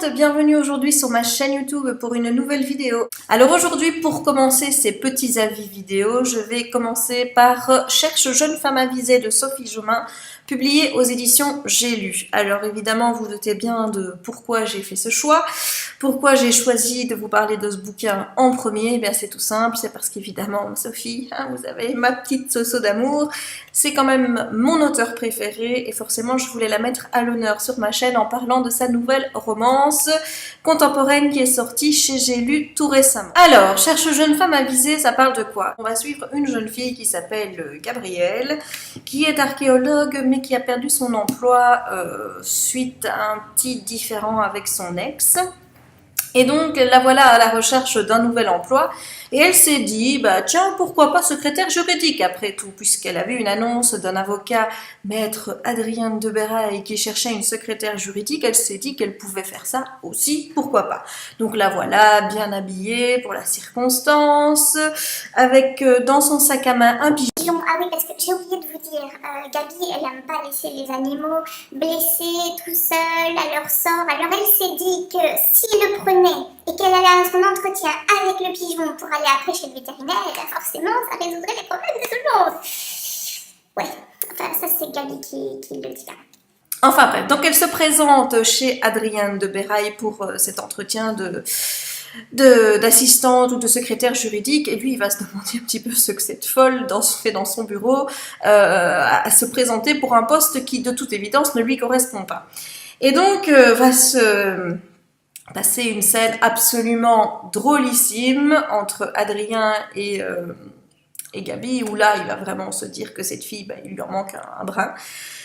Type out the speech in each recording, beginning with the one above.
monde, bienvenue aujourd'hui sur ma chaîne YouTube pour une nouvelle vidéo. Alors aujourd'hui, pour commencer ces petits avis vidéo, je vais commencer par Cherche jeune femme avisée de Sophie Jomain, publié aux éditions J'ai lu. Alors évidemment, vous doutez bien de pourquoi j'ai fait ce choix, pourquoi j'ai choisi de vous parler de ce bouquin en premier. Eh bien c'est tout simple, c'est parce qu'évidemment Sophie, vous avez ma petite soso d'amour, c'est quand même mon auteur préféré et forcément je voulais la mettre à l'honneur sur ma chaîne en parlant de sa nouvelle romance contemporaine qui est sortie chez J'ai lu tout récemment. Alors, Cherche jeune femme avisée, ça parle de quoi? On va suivre une jeune fille qui s'appelle Gabrielle, qui est archéologue mais qui a perdu son emploi suite à un petit différend avec son ex. Et donc la voilà à la recherche d'un nouvel emploi et elle s'est dit bah tiens pourquoi pas secrétaire juridique après tout, puisqu'elle a vu une annonce d'un avocat, maître Adrien de Berail, qui cherchait une secrétaire juridique. Elle s'est dit qu'elle pouvait faire ça aussi, pourquoi pas. Donc la voilà bien habillée pour la circonstance, avec dans son sac à main un pigeon. Ah oui, parce que j'ai oublié de vous dire, Gabi, elle n'aime pas laisser les animaux blessés tout seuls à leur sort. Alors elle s'est dit que s'il le prenait et qu'elle allait à son entretien avec le pigeon pour aller après chez le vétérinaire, et bien forcément ça résoudrait les problèmes de tout le monde. Ouais, enfin ça c'est Gabi qui le dit. Enfin bref, donc elle se présente chez Adrien de Berail pour cet entretien d'assistante ou de secrétaire juridique, et lui il va se demander un petit peu ce que cette folle fait dans son bureau à se présenter pour un poste qui de toute évidence ne lui correspond pas. Et donc va se passer une scène absolument drôlissime entre Adrien et Gabi, où là il va vraiment se dire que cette fille, il lui en manque un brin.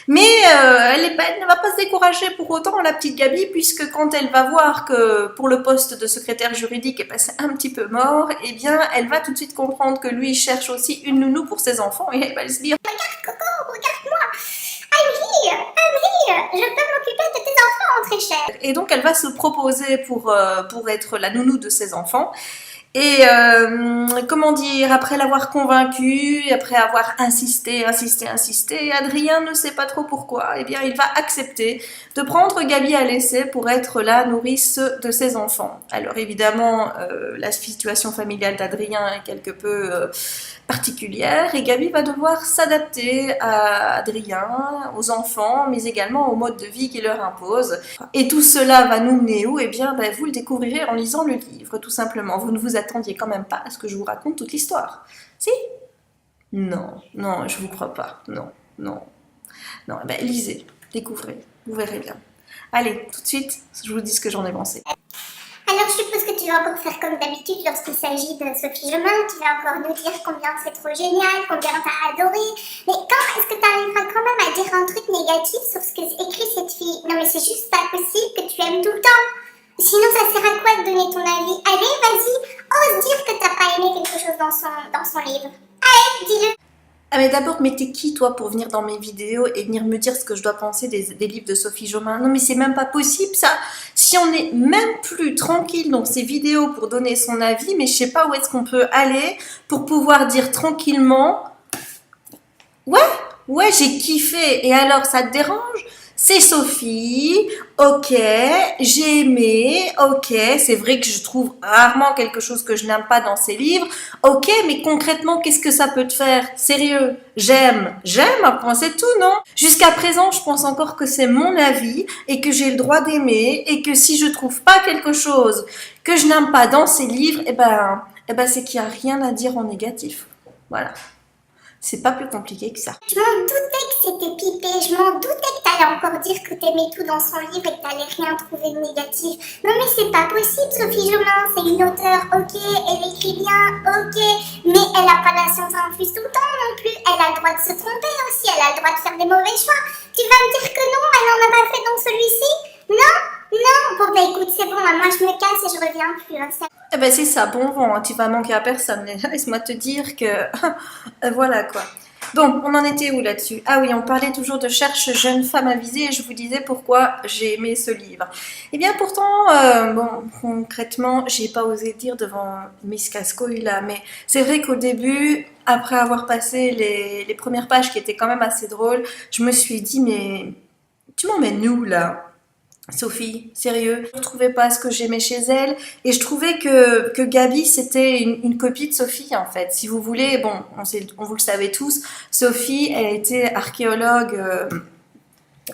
Mais elle ne va pas se décourager pour autant, la petite Gabi, puisque quand elle va voir que pour le poste de secrétaire juridique, c'est un petit peu mort, eh bien elle va tout de suite comprendre que lui cherche aussi une nounou pour ses enfants, et elle va se dire « Regarde Coco, regarde-moi, I'm here, je peux m'occuper de tes enfants très chers !» Et donc elle va se proposer pour être la nounou de ses enfants. Et comment dire, après l'avoir convaincu, après avoir insisté, Adrien ne sait pas trop pourquoi, eh bien il va accepter de prendre Gabi à l'essai pour être la nourrice de ses enfants. Alors évidemment, la situation familiale d'Adrien est quelque peu particulière et Gabi va devoir s'adapter à Adrien, aux enfants, mais également au mode de vie qu'il leur impose. Et tout cela va nous mener où? Eh bien, vous le découvrirez en lisant le livre, tout simplement. Vous ne vous attendiez quand même pas à ce que je vous raconte toute l'histoire. Si? Non, non, je vous crois pas. Non, non. Non, lisez, découvrez, vous verrez bien. Allez, tout de suite, je vous dis ce que j'en ai pensé. Alors je suppose que tu vas encore faire comme d'habitude lorsqu'il s'agit de Sophie Jomain, tu vas encore nous dire combien c'est trop génial, combien t'as adoré, mais quand est-ce que tu arriveras quand même à dire un truc négatif sur ce qu'écrit cette fille? Non mais c'est juste pas possible que tu aimes tout le temps. Sinon ça sert à quoi de donner ton avis? Allez, vas-y, ose dire que t'as pas aimé quelque chose dans son livre. Allez, dis-le. Ah mais d'abord, mais t'es qui toi pour venir dans mes vidéos et venir me dire ce que je dois penser des livres de Sophie Jomain? Non mais c'est même pas possible ça. Si on est même plus tranquille dans ces vidéos pour donner son avis, mais je sais pas où est-ce qu'on peut aller pour pouvoir dire tranquillement ouais j'ai kiffé, et alors ça te dérange? C'est Sophie, ok, j'ai aimé, ok, c'est vrai que je trouve rarement quelque chose que je n'aime pas dans ses livres, ok, mais concrètement, qu'est-ce que ça peut te faire? Sérieux, j'aime, après c'est tout, non? Jusqu'à présent, je pense encore que c'est mon avis et que j'ai le droit d'aimer, et que si je trouve pas quelque chose que je n'aime pas dans ses livres, c'est qu'il n'y a rien à dire en négatif. Voilà. C'est pas plus compliqué que ça. Je m'en doutais que c'était pipé, je m'en doutais que t'allais encore dire que t'aimais tout dans son livre et que t'allais rien trouver de négatif. Non mais c'est pas possible, Sophie Jomain, c'est une auteure, ok, elle écrit bien, ok, mais elle a pas la science infuse tout le temps non plus, elle a le droit de se tromper aussi, elle a le droit de faire des mauvais choix. Tu vas me dire que non, elle en a pas fait dans celui-ci? Non, bon écoute, c'est bon, moi je me casse et je reviens plus. C'est ça, bon vent, tu vas manquer à personne. Laisse-moi te dire que... voilà quoi. Donc, on en était où là-dessus? Ah oui, on parlait toujours de Cherche jeune femme avisée et je vous disais pourquoi j'ai aimé ce livre. Eh bien pourtant, concrètement, j'ai pas osé dire devant Miss Cascouille là, mais c'est vrai qu'au début, après avoir passé les premières pages qui étaient quand même assez drôles, je me suis dit, mais tu m'emmènes où là? Sophie, sérieux, je ne trouvais pas ce que j'aimais chez elle et je trouvais que Gabi c'était une copie de Sophie en fait. Si vous voulez, bon, on vous le savez tous, Sophie elle a été archéologue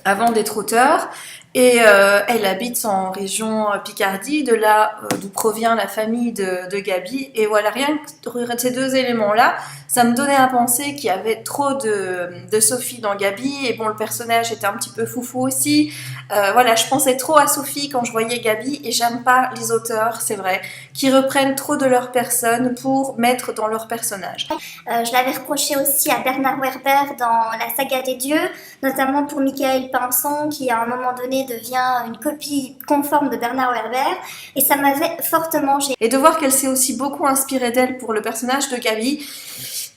avant d'être auteure et elle habite en région Picardie, de là d'où provient la famille de Gabi. Et voilà, rien que ces deux éléments-là, ça me donnait à penser qu'il y avait trop de Sophie dans Gabi. Et bon, le personnage était un petit peu foufou aussi. Voilà, je pensais trop à Sophie quand je voyais Gabi et j'aime pas les auteurs, c'est vrai, qui reprennent trop de leur personne pour mettre dans leur personnage. Je l'avais reproché aussi à Bernard Werber dans la saga des dieux, notamment pour Michael Pinson qui à un moment donné devient une copie conforme de Bernard Werber et ça m'avait fortement gênée. Et de voir qu'elle s'est aussi beaucoup inspirée d'elle pour le personnage de Gabi,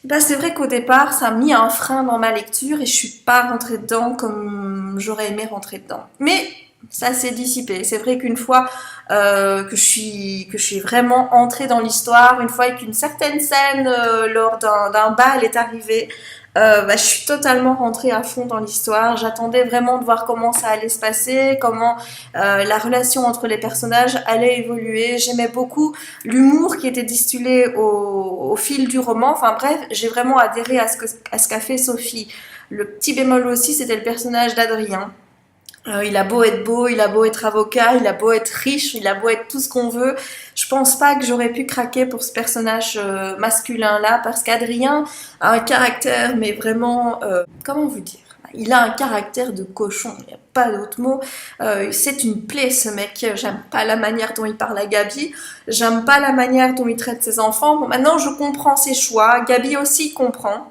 bah c'est vrai qu'au départ ça a mis un frein dans ma lecture et je suis pas rentrée dedans comme j'aurais aimé rentrer dedans. Mais ça s'est dissipé. C'est vrai qu'une fois que je suis vraiment entrée dans l'histoire, une fois qu'une certaine scène lors d'un bal est arrivée, je suis totalement rentrée à fond dans l'histoire. J'attendais vraiment de voir comment ça allait se passer, comment la relation entre les personnages allait évoluer. J'aimais beaucoup l'humour qui était distillé au fil du roman. Enfin bref, j'ai vraiment adhéré à ce qu'a fait Sophie. Le petit bémol aussi, c'était le personnage d'Adrien. Il a beau être avocat, il a beau être riche, il a beau être tout ce qu'on veut. Je pense pas que j'aurais pu craquer pour ce personnage masculin-là parce qu'Adrien a un caractère, mais vraiment, comment vous dire? Il a un caractère de cochon, il n'y a pas d'autre mot. C'est une plaie ce mec. J'aime pas la manière dont il parle à Gabi, j'aime pas la manière dont il traite ses enfants. Bon, maintenant je comprends ses choix, Gabi aussi comprend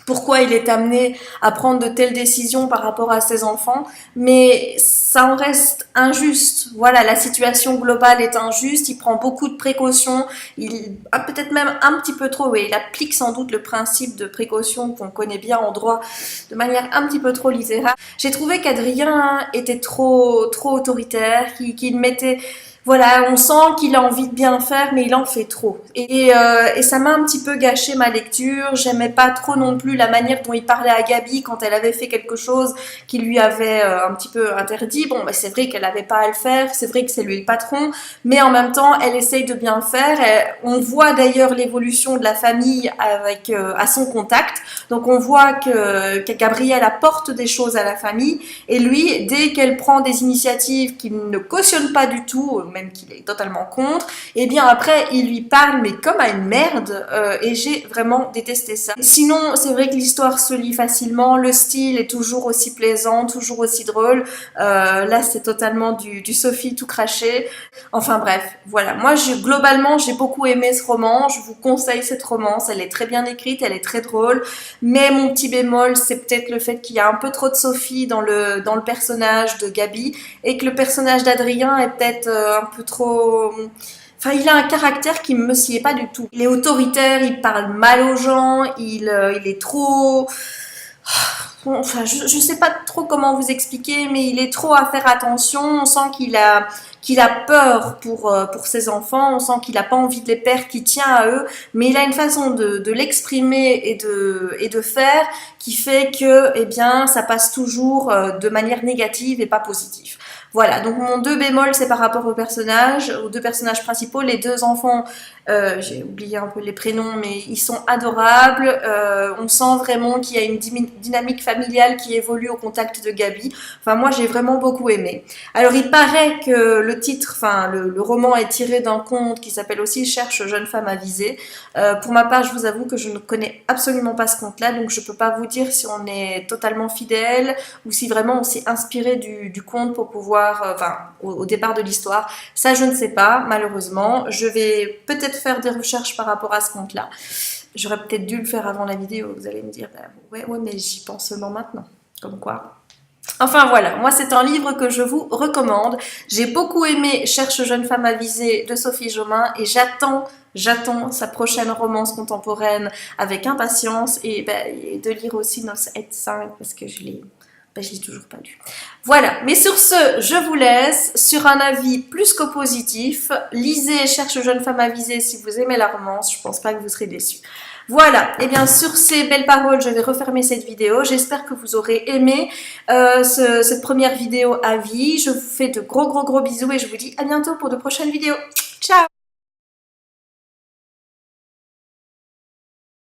pourquoi il est amené à prendre de telles décisions par rapport à ses enfants, mais ça en reste injuste. Voilà, la situation globale est injuste, il prend beaucoup de précautions, il a peut-être même un petit peu trop, oui, il applique sans doute le principe de précaution qu'on connaît bien en droit de manière un petit peu trop littérale. J'ai trouvé qu'Adrien était trop autoritaire, qu'il mettait... Voilà, on sent qu'il a envie de bien faire, mais il en fait trop. Et ça m'a un petit peu gâché ma lecture. J'aimais pas trop non plus la manière dont il parlait à Gabi quand elle avait fait quelque chose qui lui avait un petit peu interdit. Bon, bah, c'est vrai qu'elle avait pas à le faire, c'est vrai que c'est lui le patron, mais en même temps, elle essaye de bien faire. On voit d'ailleurs l'évolution de la famille avec à son contact. Donc on voit que Gabrielle apporte des choses à la famille, et lui, dès qu'elle prend des initiatives qu'il ne cautionne pas du tout, même qu'il est totalement contre, et bien après il lui parle mais comme à une merde, et j'ai vraiment détesté ça. Sinon c'est vrai que l'histoire se lit facilement, le style est toujours aussi plaisant, toujours aussi drôle, là c'est totalement du Sophie tout craché. Enfin bref, voilà, moi globalement j'ai beaucoup aimé ce roman, je vous conseille cette romance, elle est très bien écrite, elle est très drôle, mais mon petit bémol c'est peut-être le fait qu'il y a un peu trop de Sophie dans le personnage de Gabi, et que le personnage d'Adrien est peut-être un peu trop... Enfin, il a un caractère qui me sied pas du tout. Il est autoritaire, il parle mal aux gens, il est trop... Enfin, je sais pas trop comment vous expliquer, mais il est trop à faire attention. On sent qu'il a peur pour ses enfants, on sent qu'il n'a pas envie de les perdre, qu'il tient à eux, mais il a une façon de l'exprimer et de faire qui fait que, eh bien, ça passe toujours de manière négative et pas positive. Voilà, donc mon deux bémol, c'est par rapport aux deux personnages principaux, les deux enfants, j'ai oublié un peu les prénoms, mais ils sont adorables, on sent vraiment qu'il y a une dynamique familiale qui évolue au contact de Gabi. Enfin, moi, j'ai vraiment beaucoup aimé. Alors, il paraît que le titre, enfin, le roman est tiré d'un conte qui s'appelle aussi Cherche jeune femme avisée. Pour ma part, je vous avoue que je ne connais absolument pas ce conte-là, donc je peux pas vous dire si on est totalement fidèle ou si vraiment on s'est inspiré du conte pour pouvoir, au départ de l'histoire. Ça, je ne sais pas, malheureusement. Je vais peut-être faire des recherches par rapport à ce conte-là. J'aurais peut-être dû le faire avant la vidéo. Vous allez me dire, ouais, mais j'y pense seulement maintenant. Comme quoi. Enfin voilà, moi c'est un livre que je vous recommande. J'ai beaucoup aimé Cherche jeune femme avisée de Sophie Jomain et j'attends sa prochaine romance contemporaine avec impatience et de lire aussi Nos 5 parce que je l'ai toujours pas lu. Voilà, mais sur ce, je vous laisse sur un avis plus que positif. Lisez Cherche jeune femme avisée si vous aimez la romance, je pense pas que vous serez déçus. Voilà, et bien sur ces belles paroles, je vais refermer cette vidéo. J'espère que vous aurez aimé cette première vidéo avis. Je vous fais de gros bisous et je vous dis à bientôt pour de prochaines vidéos. Ciao!